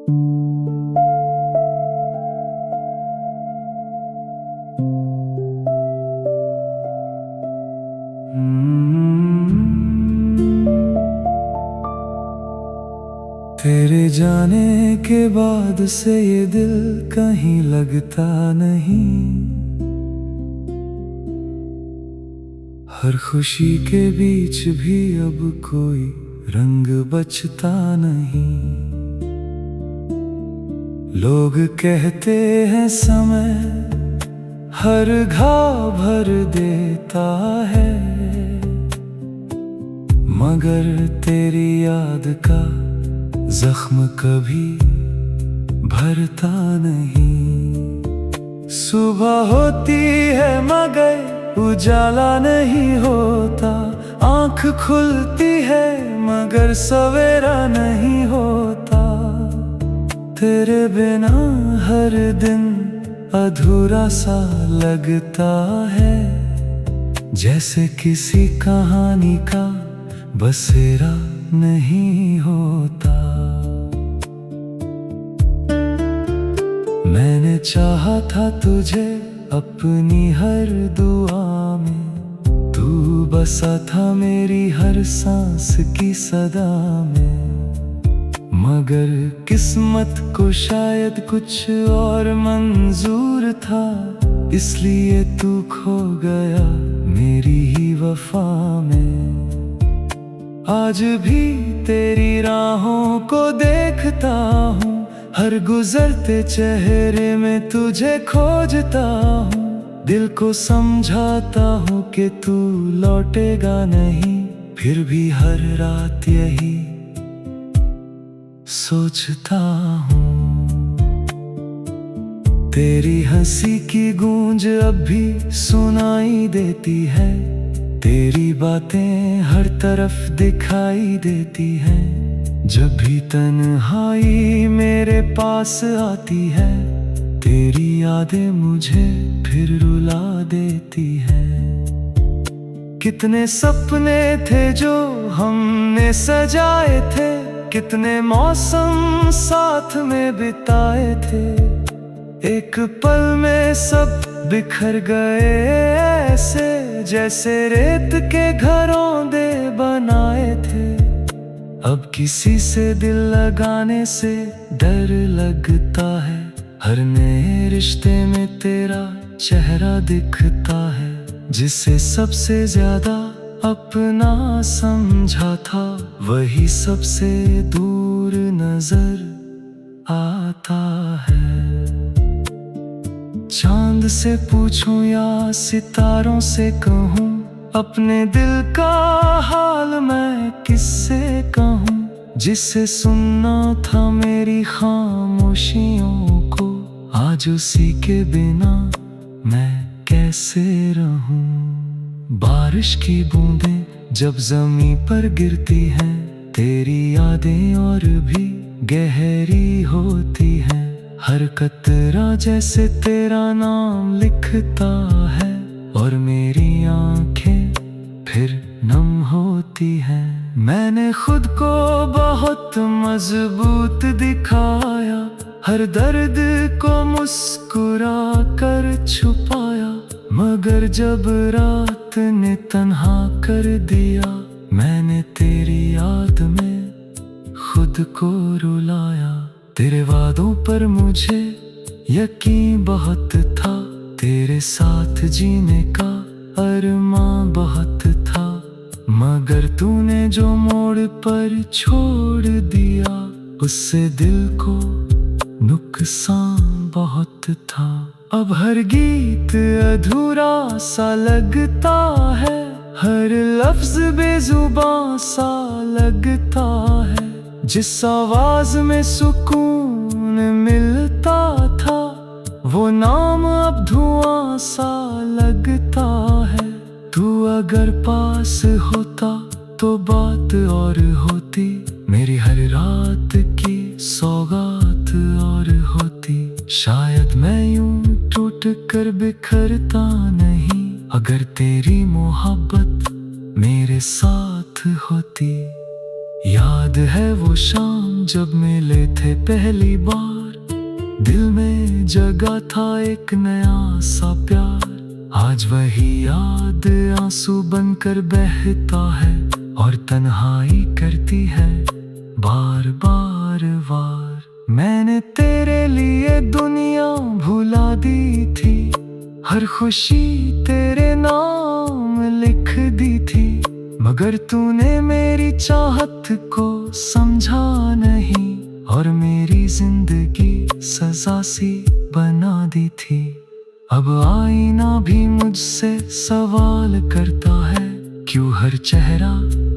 तेरे जाने के बाद से ये दिल कहीं लगता नहीं। हर खुशी के बीच भी अब कोई रंग बचता नहीं। लोग कहते हैं समय हर घाव भर देता है, मगर तेरी याद का जख्म कभी भरता नहीं। सुबह होती है मगर उजाला नहीं होता, आँख खुलती है मगर सवेरा नहीं होता। तेरे बिना हर दिन अधूरा सा लगता है, जैसे किसी कहानी का बसेरा नहीं होता। मैंने चाहा था तुझे अपनी हर दुआ में, तू बसा था मेरी हर सांस की सदा में। मगर किस्मत को शायद कुछ और मंजूर था, इसलिए तू खो गया मेरी ही वफा में। आज भी तेरी राहों को देखता हूँ, हर गुजरते चेहरे में तुझे खोजता हूँ। दिल को समझाता हूँ कि तू लौटेगा नहीं, फिर भी हर रात यही सोचता हूँ। तेरी हंसी की गूंज अब भी सुनाई देती है, तेरी बातें हर तरफ दिखाई देती हैं। जब भी तन्हाई मेरे पास आती है, तेरी यादें मुझे फिर रुला देती हैं। कितने सपने थे जो हमने सजाए थे, कितने मौसम साथ में बिताए थे। एक पल में सब बिखर गए ऐसे, जैसे रेत के घरों दे बनाए थे। अब किसी से दिल लगाने से डर लगता है, हर नए रिश्ते में तेरा चेहरा दिखता है। जिसे सबसे ज्यादा अपना समझा था, वही सबसे दूर नजर आता है। चांद से पूछूं या सितारों से कहूं, अपने दिल का हाल मैं किससे कहूँ। जिसे सुनना था मेरी खामोशियों को, आज उसी के बिना मैं कैसे रहूं। बारिश की बूंदें जब ज़मीं पर गिरती हैं, तेरी यादें और भी गहरी होती हैं। हर कतरा जैसे तेरा नाम लिखता है, और मेरी आंखें फिर नम होती हैं। मैंने खुद को बहुत मजबूत दिखाया, हर दर्द को मुस्कुरा कर छुपाया। मगर जब रात ने तन्हा कर दिया, मैंने तेरी याद में खुद को रुलाया। तेरे वादों पर मुझे यकीन बहुत था, तेरे साथ जीने का अरमां बहुत था। मगर तूने जो मोड़ पर छोड़ दिया, उससे दिल को नुकसान बहुत था। अब हर गीत अधूरा सा लगता है, हर लफ्ज बेजुबां सा लगता है। जिस आवाज में सुकून मिलता था, वो नाम अब धुआं सा लगता है। तू अगर पास होता तो बात और होती, मेरी हर रात की सौगात और होती। शायद मैं यूं टूट कर बिखरता नहीं, अगर तेरी मोहब्बत मेरे साथ होती। याद याद है वो शाम जब मिले थे पहली बार, दिल में जगा था एक नया सा प्यार। आज वही याद आंसू बनकर बहता है और तन्हाई करती है बार बार वार। मैंने तेरे लिए दुनिया भुला दी थी, हर खुशी तेरे नाम लिख दी थी, मगर तूने मेरी चाहत को समझा नहीं और मेरी जिंदगी सजा सी बना दी थी। अब आईना भी मुझसे सवाल करता है, क्यों हर चेहरा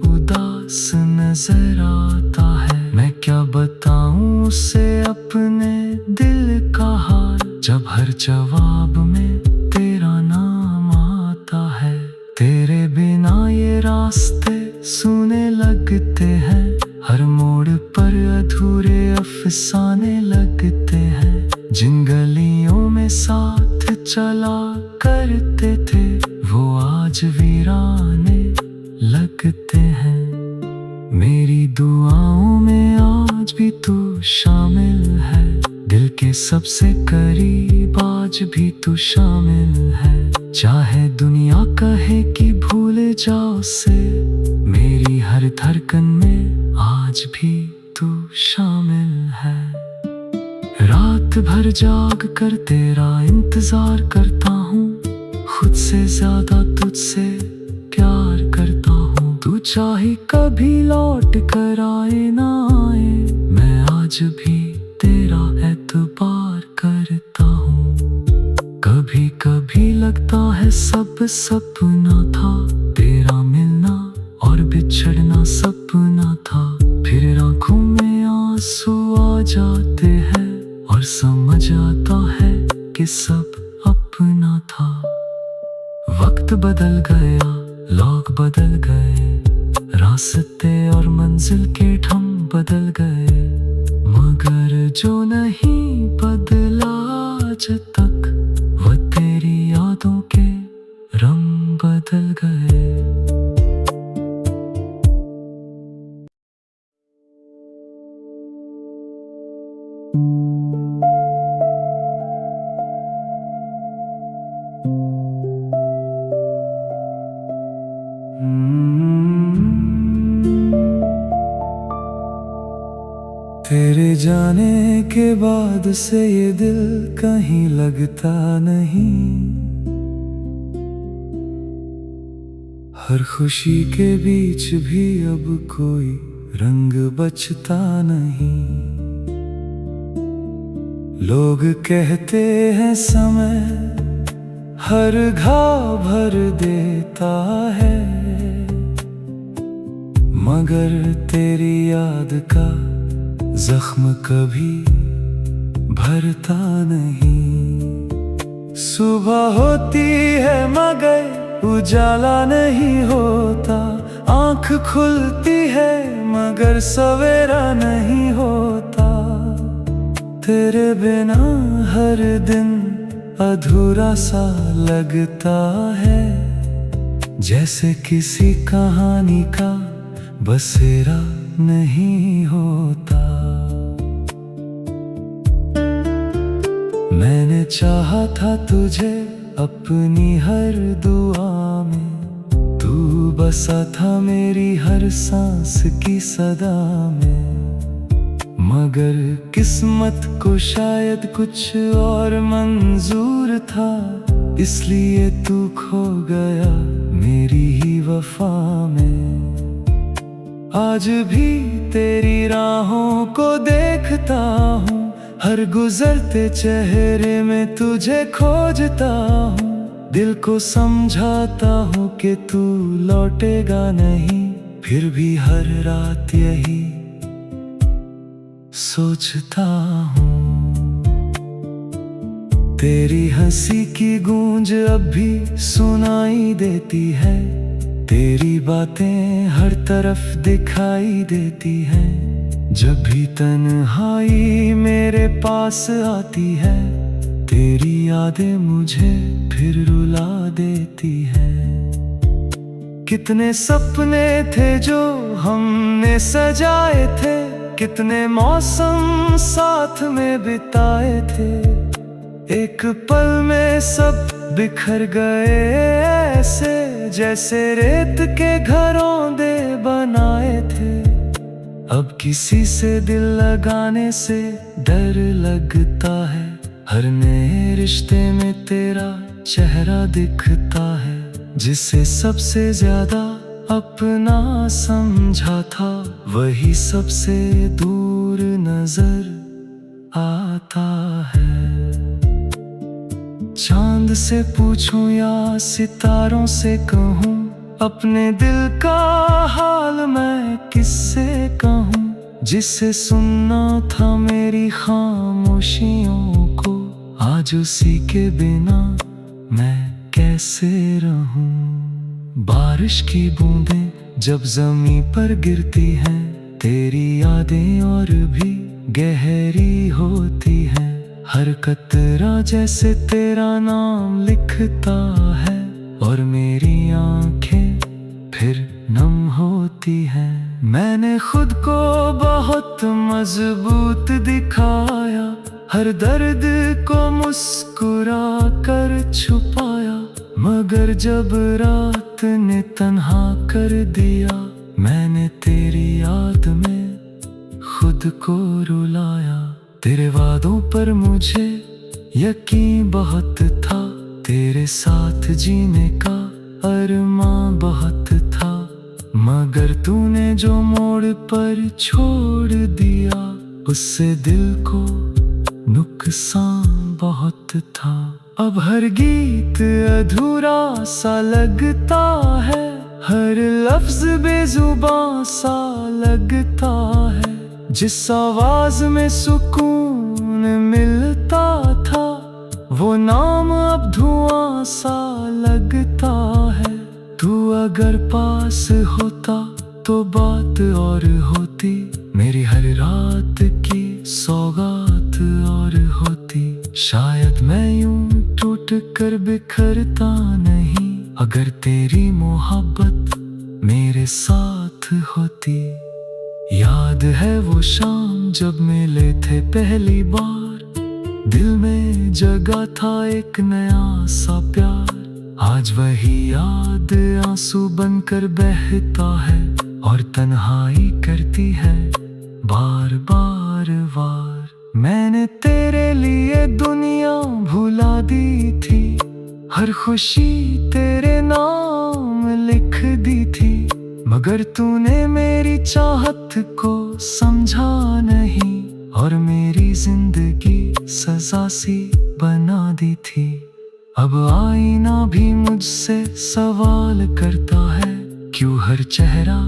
उदास नजर आता है। मैं क्या बताऊं उसे अपने दिल का हाल, जब हर जवाब में तेरा नाम आता है। तेरे बिना ये रास्ते सूने लगते हैं, हर मोड़ पर अधूरे अफसाने लगते हैं। जिन गलियों में साथ चला करते थे, वो आज वीराने लगते हैं। मेरी दुआओं में आज भी तू शामिल है, दिल के सबसे करीब आज भी तू शामिल है। चाहे दुनिया कहे कि भूल जाओ उसे, मेरी हर धड़कन में आज भी तू शामिल है। रात भर जाग कर तेरा इंतजार करता हूँ, खुद से ज्यादा तुझसे प्यार करता हूँ। तू चाहे कभी लौट कर आए ना आए, मैं आज भी तेरा एतबार करता हूँ। कभी कभी लगता है सब सपना था, तेरा मिलना और बिछड़ना सपना था। फिर आंखों में आंसू आ जाते हैं और समझ आता है कि सब अपना था। वक्त बदल गया, लोग बदल गए, रास्ते और मंजिल के ढम बदल गए, मगर जो नहीं बदला आज तक, वह तेरी यादों के रंग बदल गए। तेरे जाने के बाद से ये दिल कहीं लगता नहीं, हर खुशी के बीच भी अब कोई रंग बचता नहीं। लोग कहते हैं समय हर घाव भर देता है, मगर तेरी याद का जख्म कभी भरता नहीं। सुबह होती है मगर उजाला नहीं होता, आँख खुलती है मगर सवेरा नहीं होता। तेरे बिना हर दिन अधूरा सा लगता है, जैसे किसी कहानी का बसेरा नहीं होता। मैंने चाहा था तुझे अपनी हर दुआ में, तू बसा था मेरी हर सांस की सदा में, मगर किस्मत को शायद कुछ और मंजूर था, इसलिए तू खो गया मेरी ही वफा में। आज भी तेरी राहों को देखता हूँ, हर गुजरते चेहरे में तुझे खोजता हूँ। दिल को समझाता हूँ कि तू लौटेगा नहीं, फिर भी हर रात यही सोचता हूँ। तेरी हंसी की गूंज अब भी सुनाई देती है, तेरी बातें हर तरफ दिखाई देती हैं। जब भी तन्हाई मेरे पास आती है, तेरी यादें मुझे फिर रुला देती हैं। कितने सपने थे जो हमने सजाए थे, कितने मौसम साथ में बिताए थे। एक पल में सब बिखर गए ऐसे, जैसे रेत के घरों दे बनाए थे। अब किसी से दिल लगाने से डर लगता है, हर नए रिश्ते में तेरा चेहरा दिखता है। जिसे सबसे ज्यादा अपना समझा था, वही सबसे दूर नजर आता है। चांद से पूछूं या सितारों से कहूं, अपने दिल का हाल मैं किससे कहूं। जिसे सुनना था मेरी खामोशियों को, आज उसी के बिना मैं कैसे रहूं। बारिश की बूंदें जब ज़मीं पर गिरती हैं, तेरी यादें और भी गहरी होती हैं। हर कतरा जैसे तेरा नाम लिखता है, और मेरी आंखें फिर नम होती हैं। मैंने खुद को बहुत मजबूत दिखाया, हर दर्द को मुस्कुरा कर छुपाया। मगर जब रात ने तन्हा कर दिया, मैंने तेरी याद में खुद को रुलाया। तेरे वादों पर मुझे यकीन बहुत था, तेरे साथ जीने का अरमां बहुत था। मगर तूने जो मोड़ पर छोड़ दिया, उससे दिल को नुकसान बहुत था। अब हर गीत अधूरा सा लगता है, हर लफ्ज बेजुबां सा लगता है। जिस आवाज में सुकून मिलता था, वो नाम अब धुआं सा लगता है। तू अगर पास होता तो बात और होती, मेरी हर रात की सौगात और होती। शायद मैं यूं टूट कर बिखरता नहीं, अगर तेरी मोहब्बत मेरे साथ होती। याद है वो शाम जब मिले थे पहली बार, दिल में जगा था एक नया सा प्यार। आज वही याद आंसू बनकर बहता है, और तन्हाई करती है बार बार वार। मैंने तेरे लिए दुनिया भुला दी थी, हर खुशी तेरे नाम लिख दी थी। मगर तूने मेरी चाहत को समझा नहीं, और मेरी जिंदगी सजा सी बना दी थी। अब आईना भी मुझसे सवाल करता है, क्यों हर चेहरा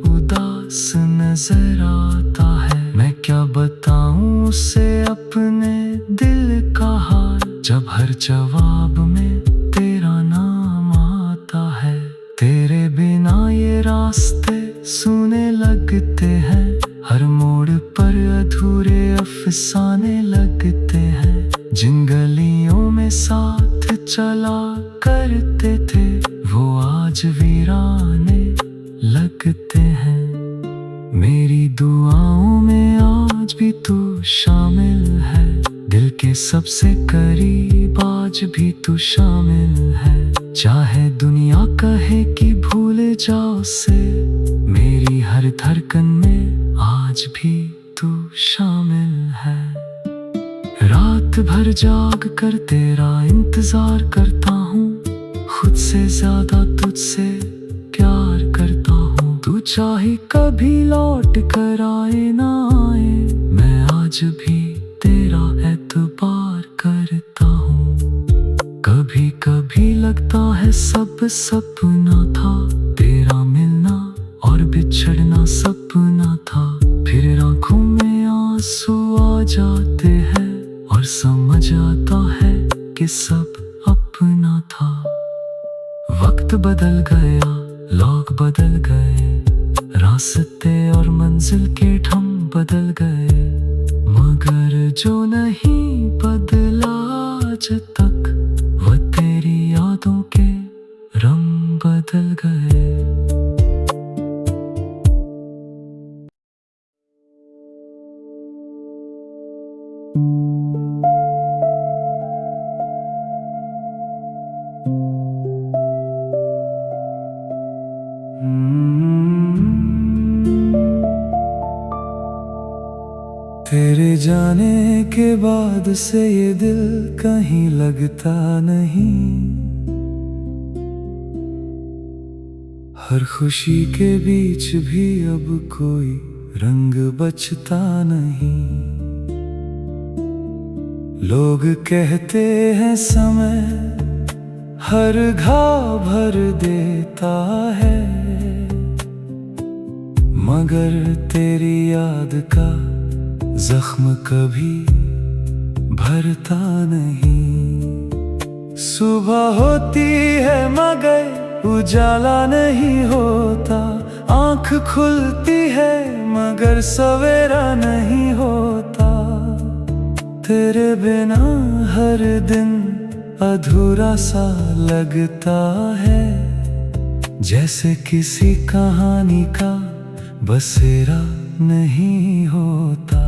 उदास नजर आता है। मैं क्या बताऊं उसे अपने दिल का हाल, जब हर जवाब में तेरा नाम आता है। तेरे बिना ये रास्ते सुने लगते हैं, हर मोड़ पर अधूरे अफसाने लगते हैं। जिन गलियों में साथ चला करते थे, वो आज वीराने लगते हैं। मेरी दुआओं में आज भी तू शामिल है, दिल के सबसे करीब आज भी तू शामिल है। चाहे दुनिया कहे कि भूल जाओ से, मेरी हर धड़कन में आज भी तू शामिल है। रात भर जाग कर तेरा इंतजार करता हूँ, खुद से ज्यादा तुझसे प्यार करता हूँ। तू चाहे कभी लौट कर आए ना आए, मैं आज भी तेरा एतबार करता हूँ। कभी कभी लगता है सब सपना था, तेरा मिलना और बिछड़ना सपना था। फिर आंखों में आंसू आ जाते हैं, और समझ आता है कि सब अपना था। वक्त बदल गया, लोग बदल गए, रास्ते और मंजिल के ढंग बदल गए। मगर जो नहीं बदला आज तक, वो तेरी यादों के रंग बदल गए। तेरे जाने के बाद से ये दिल कहीं लगता नहीं। हर खुशी के बीच भी अब कोई रंग बचता नहीं। लोग कहते हैं समय हर घाव भर देता है, मगर तेरी याद का जख्म कभी भरता नहीं। सुबह होती है मगर उजाला नहीं होता, आँख खुलती है मगर सवेरा नहीं होता। तेरे बिना हर दिन अधूरा सा लगता है, जैसे किसी कहानी का बसेरा नहीं होता।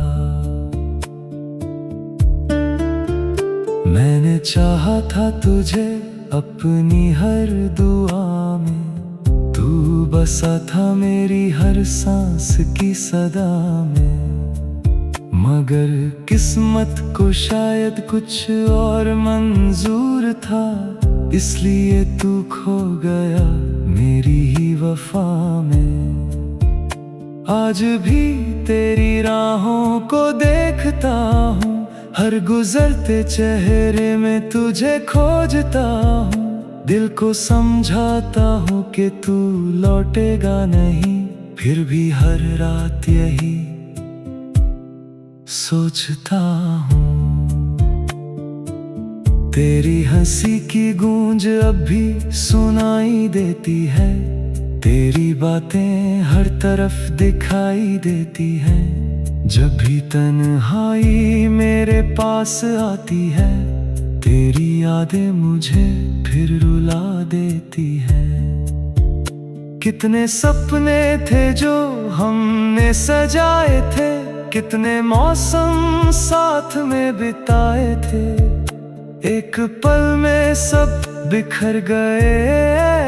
मैंने चाहा था तुझे अपनी हर दुआ में, तू बसा था मेरी हर सांस की सदा में। मगर किस्मत को शायद कुछ और मंजूर था, इसलिए तू खो गया मेरी ही वफा में। आज भी तेरी राहों को देखता हूँ, हर गुजरते चेहरे में तुझे खोजता हूँ। दिल को समझाता हूँ कि तू लौटेगा नहीं, फिर भी हर रात यही सोचता हूँ। तेरी हंसी की गूंज अब भी सुनाई देती है, तेरी बातें हर तरफ दिखाई देती हैं। जब भी तन्हाई मेरे पास आती है, तेरी यादें मुझे फिर रुला देती हैं। कितने सपने थे जो हमने सजाए थे, कितने मौसम साथ में बिताए थे। एक पल में सब बिखर गए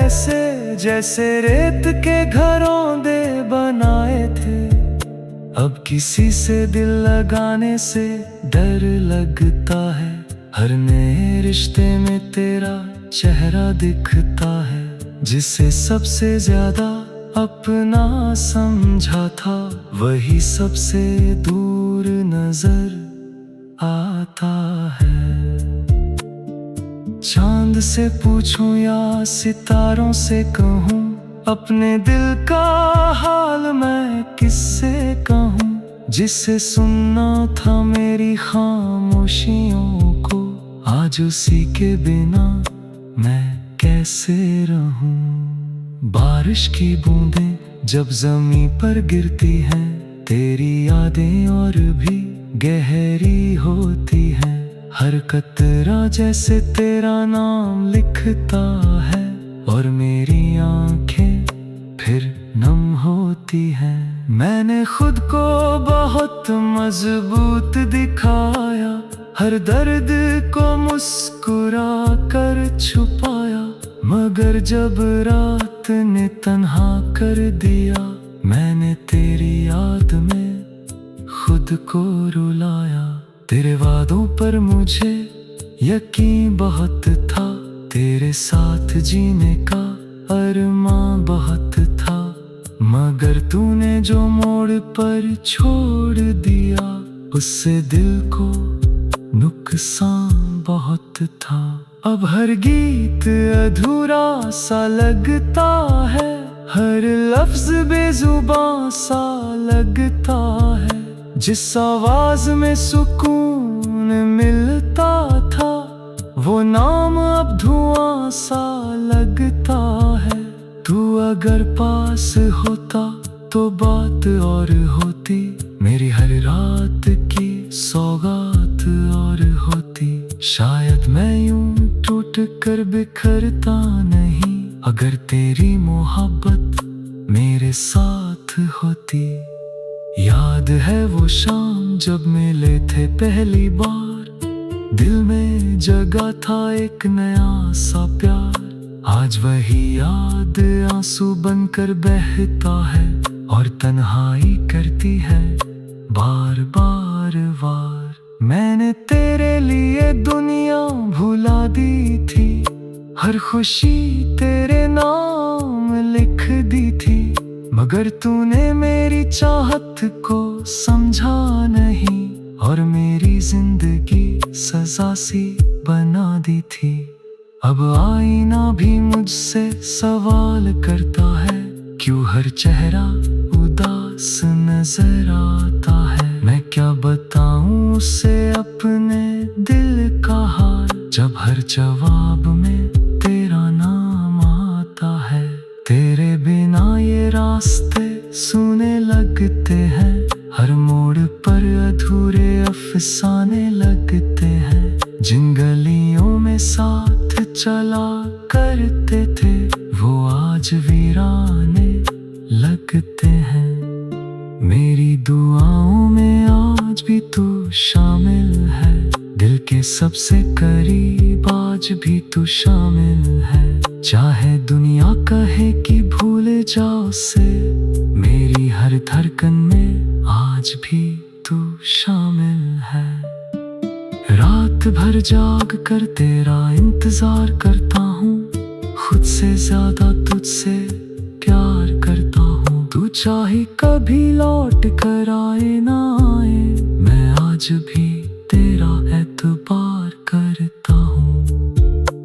ऐसे, जैसे रेत के घरों दे बनाए थे। अब किसी से दिल लगाने से डर लगता है, हर नए रिश्ते में तेरा चेहरा दिखता है। जिसे सबसे ज्यादा अपना समझा था, वही सबसे दूर नजर आता है। चांद से पूछूं या सितारों से कहूं, अपने दिल का हाल मैं किससे कहूं। जिसे सुनना था मेरी खामोशियों को, आज उसी के बिना मैं कैसे रहूं। बारिश की बूंदें जब जमीन पर गिरती हैं, तेरी यादें और भी गहरी होती हैं। हर कतरा जैसे तेरा नाम लिखता है, और मेरी आंखें फिर नम होती हैं। मैंने खुद को बहुत मजबूत दिखाया, हर दर्द को मुस्कुरा कर छुपाया। मगर जब रात ने तन्हा कर दिया, मैंने तेरी याद में खुद को रुलाया। तेरे वादों पर मुझे यकीन बहुत था, तेरे साथ जीने का अरमां बहुत था। मगर तूने जो मोड़ पर छोड़ दिया, उससे दिल को नुकसान बहुत था। अब हर गीत अधूरा सा लगता है, हर लफ्ज बेजुबां सा लगता है। जिस आवाज में सुकून मिलता था, वो नाम अब धुआं सा लगता है। तू अगर पास होता तो बात और होती, मेरी हर रात की सौगात और होती। शायद मैं यूं टूट कर बिखरता नहीं, अगर तेरी मोहब्बत मेरे साथ होती। याद है वो शाम जब मिले थे पहली बार, दिल में जगा था एक नया सा प्यार। आज वही याद आंसू बनकर बहता है, और तन्हाई करती है बार बार बार बार मैंने तेरे लिए दुनिया भुला दी थी, हर खुशी तेरे नाम लिख दी थी, मगर तूने मेरी चाहत को समझा नहीं और मेरी जिंदगी सजा सी बना दी थी। अब आईना भी मुझसे सवाल करता है, क्यों हर चेहरा उदास नजर आता है। मैं क्या बताऊं उसे अपने दिल का हाल, जब हर जवाब में तेरा नाम आता है। तेरे बिना ये रास्ते सुने लगते हैं, हर मोड़ पर अधूरे अफसाने लगते हैं। जिन गलियों में साथ चला करते थे, वो आज वीराने लगते हैं। मेरी दुआओं में आज भी तू शामिल है, दिल के सबसे करीब आज भी तू शामिल है। चाहे दुनिया कहे कि भूल जाओ से, मेरी हर धड़कन में आज भी तू शामिल है। रात भर जाग कर तेरा इंतजार करता हूँ, खुद से ज्यादा तुझसे प्यार करता हूँ। तू चाहे कभी लौट कर आए ना आए, मैं आज भी तेरा एतबार करता हूँ।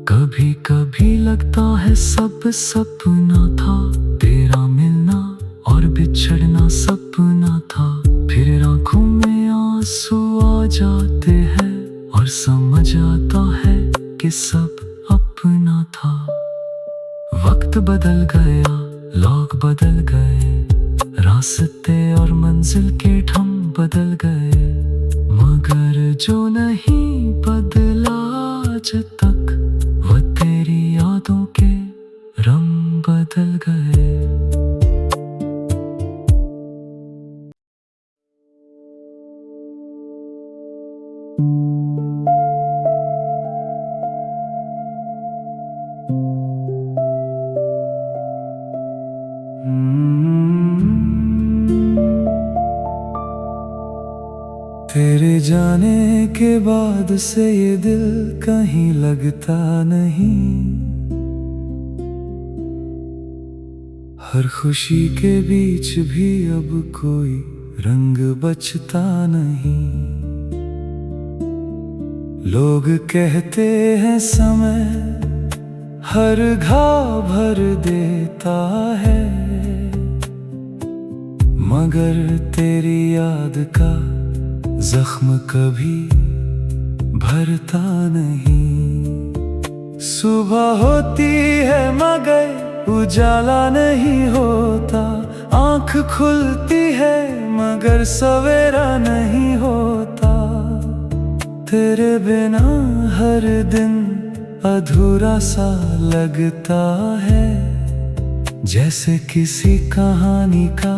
कभी कभी लगता है सब सपना था, तेरा मिलना और बिछड़ना सपना था। फिर आंखों में आंसू आ जाते हैं और समझ आता है कि सब अपना था। वक्त बदल गया, लोग बदल गए, रास्ते और मंजिल के ढम बदल गए, मगर जो नहीं बदला आज तक, वो तेरी यादों के रंग बदल गए। तेरे जाने के बाद से ये दिल कहीं लगता नहीं, हर खुशी के बीच भी अब कोई रंग बचता नहीं। लोग कहते हैं समय हर घाव भर देता है, मगर तेरी याद का जख्म कभी भरता नहीं। सुबह होती है मगर उजाला नहीं होता, आँख खुलती है मगर सवेरा नहीं होता। तेरे बिना हर दिन अधूरा सा लगता है, जैसे किसी कहानी का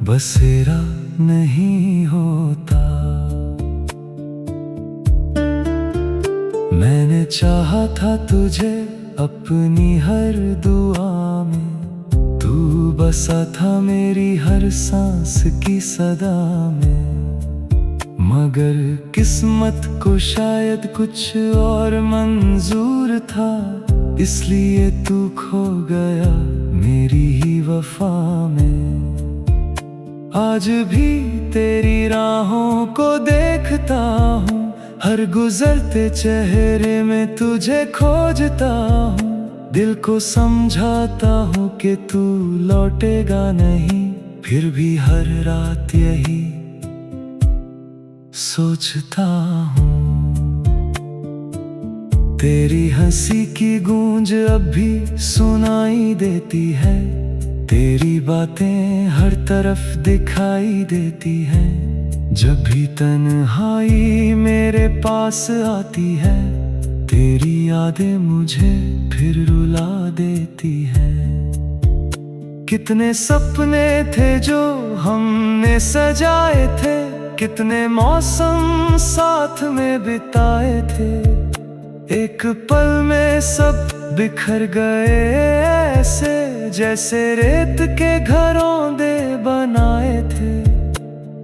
बसेरा नहीं होता। मैंने चाहा था तुझे अपनी हर दुआ में, तू बसा था मेरी हर सांस की सदा में, मगर किस्मत को शायद कुछ और मंजूर था, इसलिए तू खो गया मेरी ही वफा में। आज भी तेरी राहों को देखता हूँ, हर गुजरते चेहरे में तुझे खोजता हूँ। दिल को समझाता हूँ कि तू लौटेगा नहीं, फिर भी हर रात यही सोचता हूँ। तेरी हंसी की गूंज अब भी सुनाई देती है, तेरी बातें हर तरफ दिखाई देती हैं। जब भी तन्हाई मेरे पास आती है, तेरी यादें मुझे फिर रुला देती हैं। कितने सपने थे जो हमने सजाए थे, कितने मौसम साथ में बिताए थे, एक पल में सब बिखर गए ऐसे, जैसे रेत के घरों दे बनाए थे।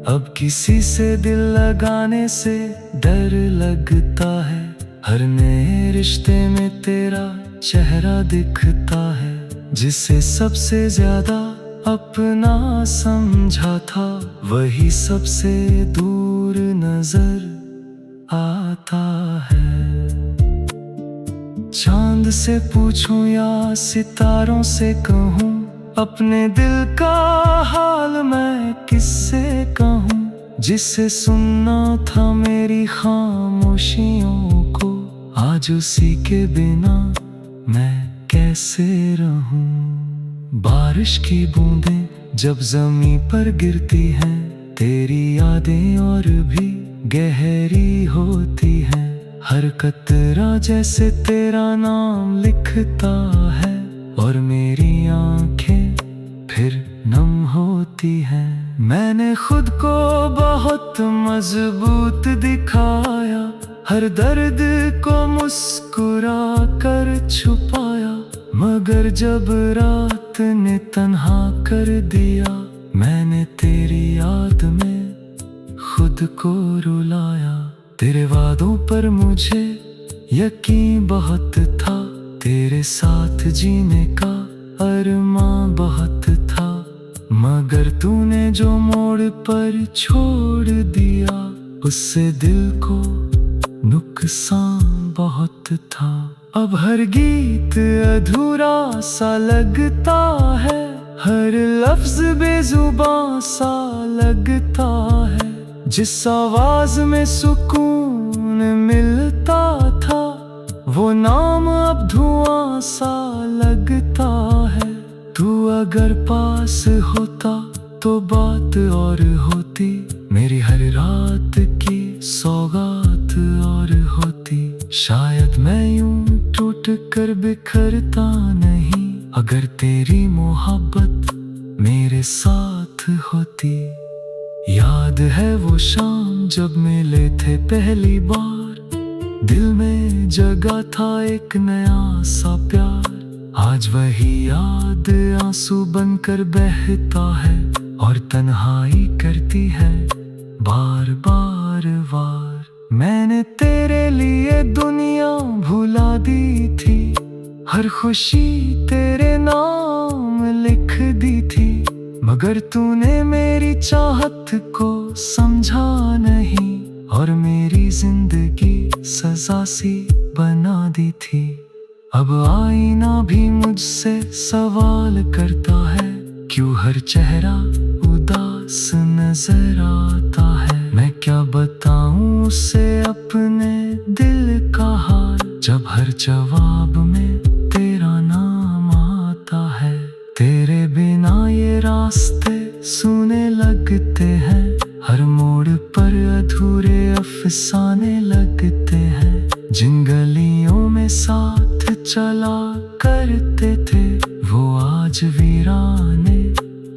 अब किसी से दिल लगाने से डर लगता है, हर नए रिश्ते में तेरा चेहरा दिखता है। जिसे सबसे ज्यादा अपना समझा था, वही सबसे दूर नजर आता है। चांद से पूछूं या सितारों से कहूं, अपने दिल का हाल मैं किससे कहूं। जिसे सुनना था मेरी खामोशियों को, आज उसी के बिना मैं कैसे रहूं। बारिश की बूंदें जब जमीन पर गिरती हैं, तेरी यादें और भी गहरी होती हैं। हर कतरा जैसे तेरा नाम लिखता है, और मेरी आंखें फिर नम होती हैं। मैंने खुद को बहुत मजबूत दिखाया, हर दर्द को मुस्कुरा कर छुपाया। मगर जब रात ने तन्हा कर दिया, मैंने तेरी याद में खुद को रुलाया। तेरे वादों पर मुझे यकीन बहुत था, तेरे साथ जीने का अरमां बहुत था। मगर तूने जो मोड़ पर छोड़ दिया, उससे दिल को नुकसान बहुत था। अब हर गीत अधूरा सा लगता है, हर लफ्ज बेजुबां सा लगता है। जिस आवाज में सुकून मिलता था, वो नाम अब धुआं सा लगता है। तू अगर पास होता तो बात और होती, मेरी हर रात की सौगात और होती। शायद मैं यूं टूट कर बिखरता नहीं, अगर तेरी मोहब्बत मेरे साथ होती। याद है वो शाम जब मिले थे पहली बार, दिल में जगा था एक नया सा प्यार। आज वही याद आंसू बनकर बहता है, और तन्हाई करती है बार बार वार। मैंने तेरे लिए दुनिया भुला दी थी, हर खुशी तेरे नाम लिख दी थी। मगर तूने मेरी चाहत को समझा नहीं, और मेरी जिंदगी सजा सी बना दी थी। अब आईना भी मुझसे सवाल करता है, क्यों हर चेहरा उदास नजर आता है। मैं क्या बताऊं उसे अपने दिल का हाल, जब हर जवाब में तेरा नाम आता है। तेरे बिना ये रास्ते सूने लगते हैं, हर मोड़ पर अधूरे अफसाने लगते हैं। जिन गलियों में साथ चला करते थे, वो आज वीराने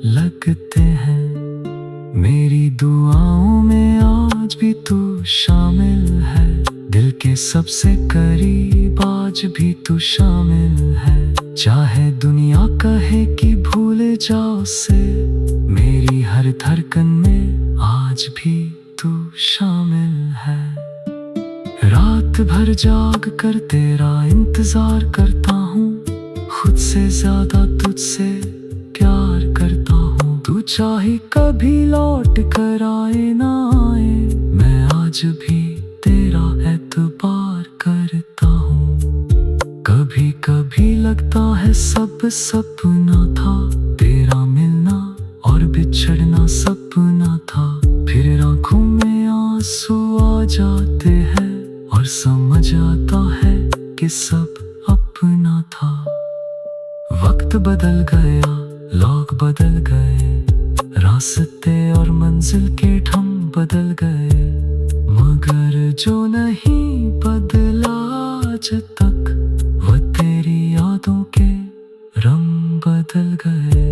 लगते हैं। मेरी दुआओं में आज भी तू शामिल है, दिल के सबसे करीब आज भी तू शामिल है। चाहे दुनिया कहे कि भूल जाओ उसे, मेरी हर धड़कन में आज भी तू शामिल है। रात भर जाग कर तेरा इंतजार करता हूँ, खुद से ज्यादा तुझसे प्यार करता हूँ। तू चाहे कभी लौट कर आए ना आए, मैं आज भी तेरा एतबार करता हूँ। कभी कभी लगता है सब सपना था, तेरा मिलना और बिछड़ना सपना था। फिर आंखों में आंसू आ जाते हैं, और समझ आता है कि सब अपना था। वक्त बदल गया, लोग बदल गए, रास्ते और मंजिल के ढम बदल गए। मगर जो नहीं बदला आज तक, वह तेरी यादों के रंग बदल गए।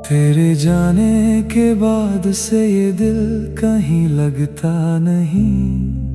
तेरे जाने के बाद से ये दिल कहीं लगता नहीं।